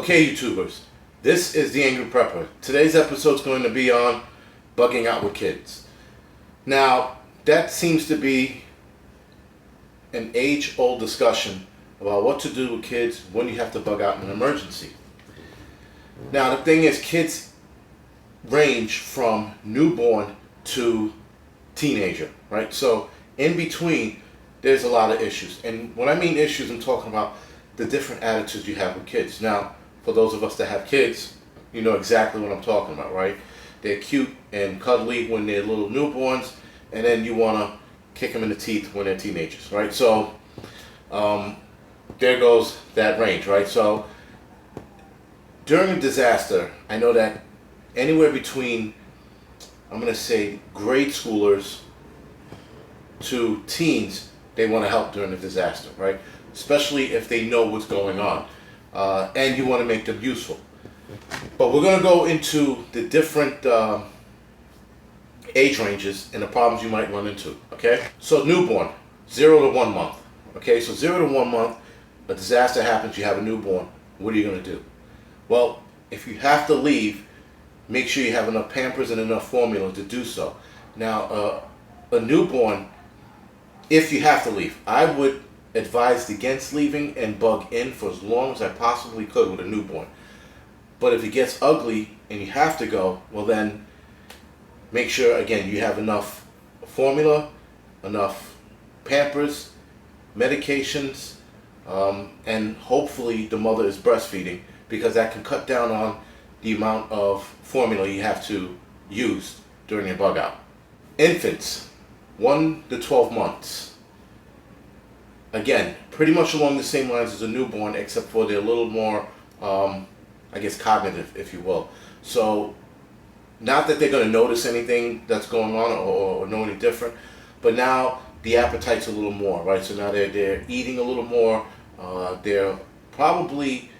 Okay, YouTubers, this is the Angryprepper. Today's episode is going to be on bugging out with kids. Now, that seems to be an age-old discussion about what to do with kids when you have to bug out in an emergency. Now, the thing is, kids range from newborn to teenager, right? So, in between, there's a lot of issues. And when I mean issues, I'm talking about the different attitudes you have with kids. Now, for those of us that have kids, you know exactly what I'm talking about, right? They're cute and cuddly when they're little newborns, and then you want to kick them in the teeth when they're teenagers, right? So, there goes that range, right? So, during a disaster, I know that anywhere between, I'm going to say, grade schoolers to teens, they want to help during the disaster, right? Especially if they know what's going on, and you want to make them useful. But we're going to go into the different age ranges and the problems you might run into, okay? So newborn, 0 to 1 month, okay? So 0 to 1 month, a disaster happens, you have a newborn, what are you going to do? Well, if you have to leave, make sure you have enough Pampers and enough formula to do so. Now, a newborn, if you have to leave, I would advise against leaving and bug in for as long as I possibly could with a newborn. But if it gets ugly and you have to go, well then make sure again you have enough formula, enough Pampers, medications, and hopefully the mother is breastfeeding, because that can cut down on the amount of formula you have to use during your bug out. Infants, 1 to 12 months. Again, pretty much along the same lines as a newborn, except for they're a little more, I guess, cognitive, if you will. So, not that they're going to notice anything that's going on or know any different, but now the appetite's a little more, right? So now they're eating a little more. They're probably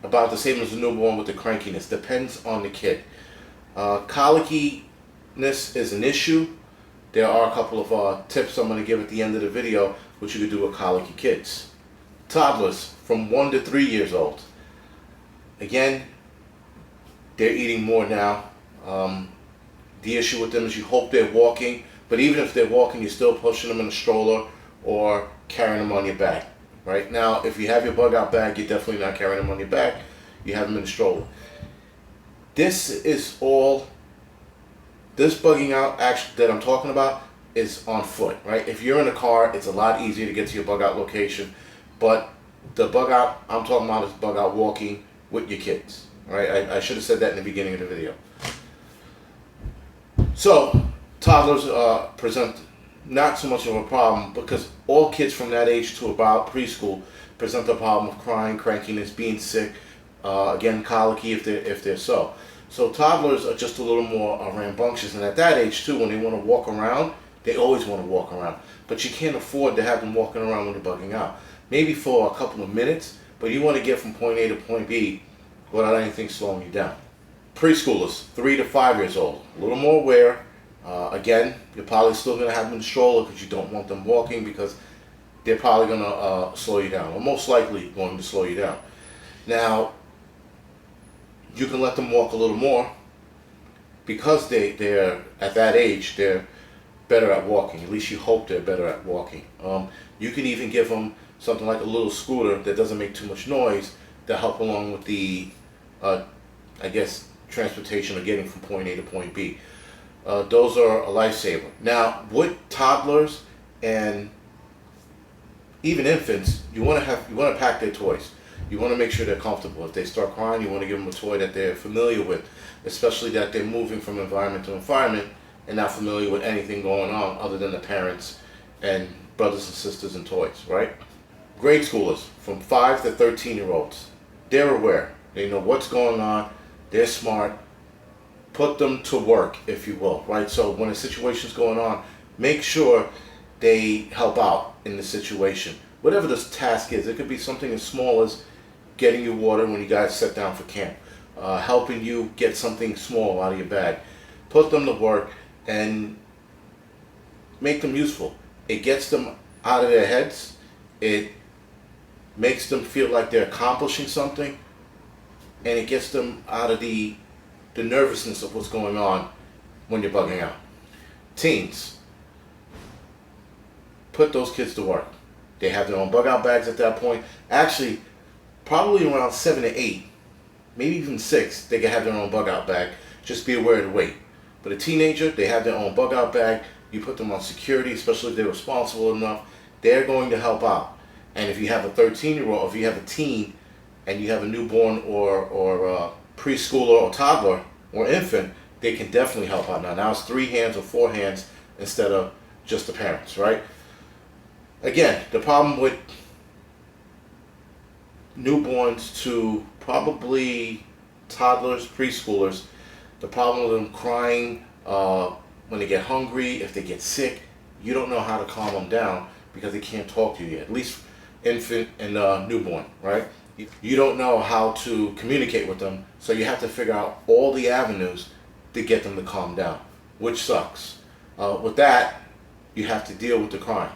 about the same as a newborn with the crankiness. Depends on the kid. Colickiness is an issue. There are a couple of tips I'm going to give at the end of the video, which you could do with colicky kids. Toddlers, from 1 to 3 years old. Again, they're eating more now. The issue with them is you hope they're walking, but even if they're walking, you're still pushing them in a stroller or carrying them on your back. Right now, if you have your bug out bag, you're definitely not carrying them on your back. You have them in a stroller. This bugging out actually that I'm talking about is on foot, right? If you're in a car, it's a lot easier to get to your bug out location. But the bug out I'm talking about is bug out walking with your kids, right? I should have said that in the beginning of the video. So toddlers present not so much of a problem, because all kids from that age to about preschool present the problem of crying, crankiness, being sick, again colicky if they're so. So toddlers are just a little more rambunctious, and at that age too, when they want to walk around, they always want to walk around. But you can't afford to have them walking around when they're bugging out. Maybe for a couple of minutes, but you want to get from point A to point B without anything slowing you down. Preschoolers, 3 to 5 years old, a little more aware. Again, you're probably still going to have them in the stroller because you don't want them walking, because they're probably going to slow you down, or most likely going to slow you down. Now, you can let them walk a little more, because they're at that age, they're better at walking. At least you hope they're better at walking. You can even give them something like a little scooter that doesn't make too much noise to help along with the, I guess, transportation or getting from point A to point B. Those are a lifesaver. Now, with toddlers and even infants, you want to pack their toys. You want to make sure they're comfortable. If they start crying, you want to give them a toy that they're familiar with, especially that they're moving from environment to environment and not familiar with anything going on other than the parents and brothers and sisters and toys, right? Grade schoolers, from 5 to 13-year-olds, they're aware. They know what's going on. They're smart. Put them to work, if you will, right? So when a situation's going on, make sure they help out in the situation. Whatever this task is, it could be something as small as getting you water when you guys sit down for camp, helping you get something small out of your bag. Put them to work and make them useful. It gets them out of their heads. It makes them feel like they're accomplishing something. and it gets them out of the nervousness of what's going on when you're bugging out. Teens, put those kids to work. They have their own bug out bags at that point. Actually, probably around 7 to 8, maybe even 6, they can have their own bug out bag. Just be aware of the weight. But a teenager, they have their own bug out bag. You put them on security, especially if they're responsible enough. They're going to help out. And if you have a 13-year-old, or if you have a teen, and you have a newborn or preschooler or toddler or infant, they can definitely help out. Now it's 3 hands or 4 hands instead of just the parents, right? Again, the problem with newborns to probably toddlers, preschoolers, the problem with them crying when they get hungry, if they get sick, you don't know how to calm them down because they can't talk to you yet. At least infant and newborn, right? You don't know how to communicate with them, so you have to figure out all the avenues to get them to calm down, which sucks. With that, you have to deal with the crying.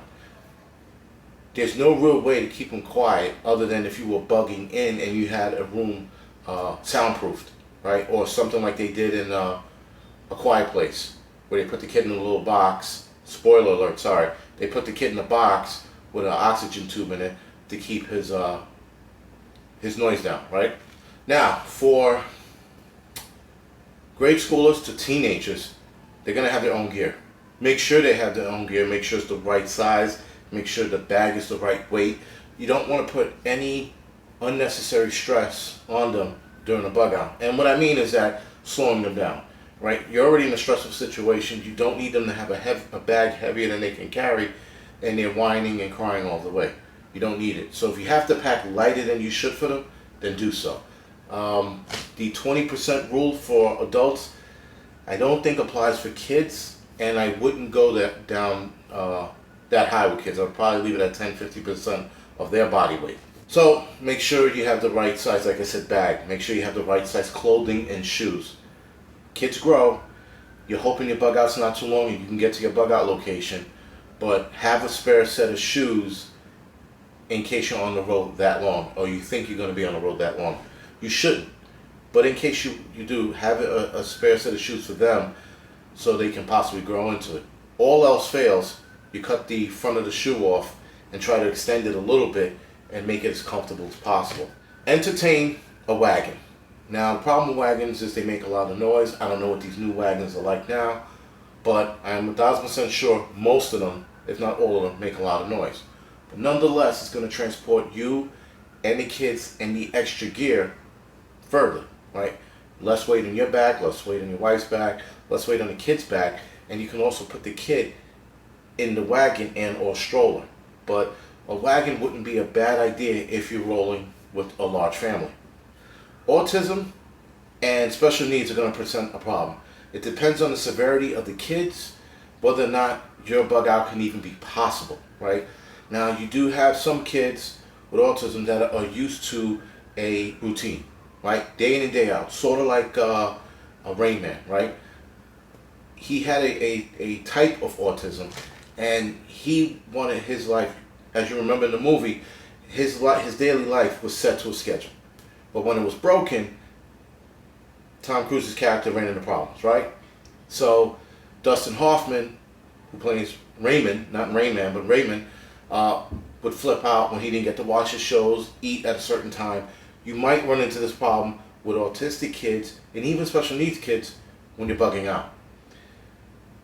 There's no real way to keep them quiet other than if you were bugging in and you had a room soundproofed, right? Or something like they did in A Quiet Place, where they put the kid in a little box. Spoiler alert, sorry. They put the kid in a box with an oxygen tube in it to keep his noise down, right? Now, for grade schoolers to teenagers, they're going to have their own gear. Make sure they have their own gear. Make sure it's the right size. Make sure the bag is the right weight. You don't want to put any unnecessary stress on them during a bug out. And what I mean is that slowing them down, right? You're already in a stressful situation. You don't need them to have a bag heavier than they can carry, and they're whining and crying all the way. You don't need it. So if you have to pack lighter than you should for them, then do so. The 20% rule for adults, I don't think applies for kids, and I wouldn't go down that high with kids. I would probably leave it at 10-50% of their body weight. So make sure you have the right size, like I said, bag. Make sure you have the right size clothing and shoes. Kids grow. You're hoping your bug out's not too long and you can get to your bug out location, but have a spare set of shoes in case you're on the road that long, or you think you're going to be on the road that long. You shouldn't. But in case you do, have a spare set of shoes for them so they can possibly grow into it. All else fails, you cut the front of the shoe off and try to extend it a little bit and make it as comfortable as possible. Entertain a wagon. Now, the problem with wagons is they make a lot of noise. I don't know what these new wagons are like now, but I'm 1,000% sure most of them, if not all of them, make a lot of noise. But nonetheless, it's going to transport you and the kids and the extra gear further, right? Less weight on your back, less weight on your wife's back, less weight on the kid's back, and you can also put the kid in the wagon and or stroller. But a wagon wouldn't be a bad idea if you're rolling with a large family. Autism and special needs are going to present a problem. It depends on the severity of the kids, whether or not your bug out can even be possible, right? Now, you do have some kids with autism that are used to a routine, right? Day in and day out, sort of like a Rain Man, right? He had a type of autism, and he wanted his life, as you remember in the movie, his daily life was set to a schedule. But when it was broken, Tom Cruise's character ran into problems, right? So Dustin Hoffman, who plays Raymond, not Rain Man, but Raymond, would flip out when he didn't get to watch his shows, eat at a certain time. You might run into this problem with autistic kids and even special needs kids when you're bugging out.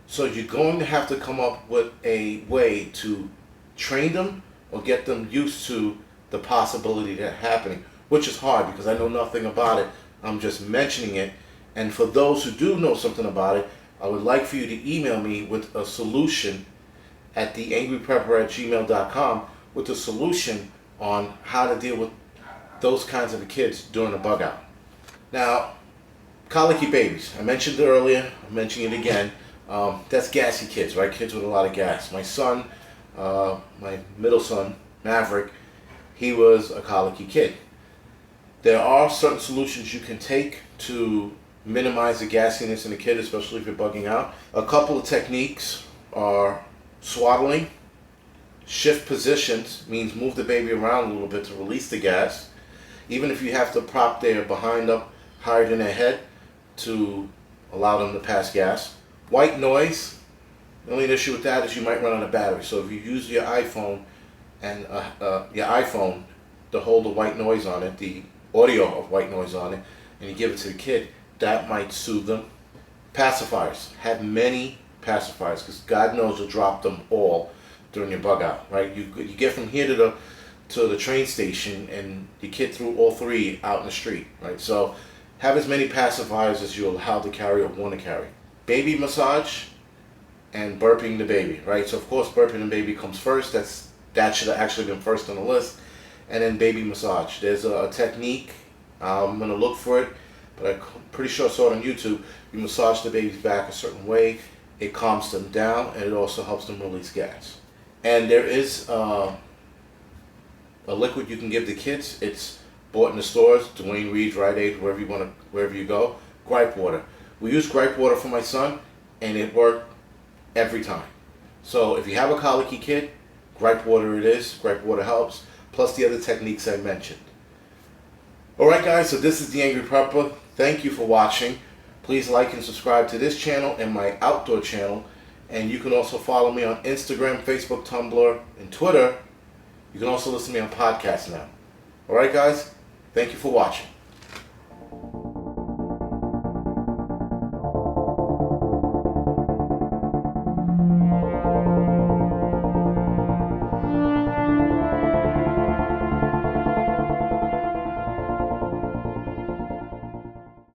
So you're going to have to come up with a way to train them or get them used to the possibility of that happening, which is hard because I know nothing about it. I'm just mentioning it. And for those who do know something about it, I would like for you to email me with a solution at the angryprepper@gmail.com with a solution on how to deal with those kinds of kids during a bug out. Now, colicky babies. I mentioned it earlier. I'm mentioning it again. That's gassy kids, right? Kids with a lot of gas. My son, my middle son, Maverick, he was a colicky kid. There are certain solutions you can take to minimize the gassiness in a kid, especially if you're bugging out. A couple of techniques are swaddling. Shift positions means move the baby around a little bit to release the gas. even if you have to prop their behind up higher than their head to allow them to pass gas. White noise, the only issue with that is you might run out of battery. So if you use your iPhone and to hold the white noise on it, the audio of white noise on it, and you give it to the kid, that might soothe them. Pacifiers. Have many pacifiers, because God knows you'll drop them all during your bug out, right? You get from here to the train station, and your kid threw all three out in the street, right? So have as many pacifiers as you're allowed to carry or want to carry. Baby massage and burping the baby, right? So of course burping the baby comes first. That should have actually been first on the list. And then baby massage. There's a technique, I'm going to look for it, but I'm pretty sure I saw it on YouTube. You massage the baby's back a certain way, it calms them down, and it also helps them release gas. And there is a liquid you can give the kids. It's bought in the stores, Dwayne Reed's, Rite Aid, wherever you go. Gripe Water. We use Gripe Water for my son, and it worked every time. So if you have a colicky kid, Gripe Water it is. Gripe Water helps, plus the other techniques I mentioned. Alright guys, so this is the Angryprepper. Thank you for watching. Please like and subscribe to this channel and my outdoor channel. And you can also follow me on Instagram, Facebook, Tumblr, and Twitter. You can also listen to me on podcasts now. Alright guys, thank you for watching.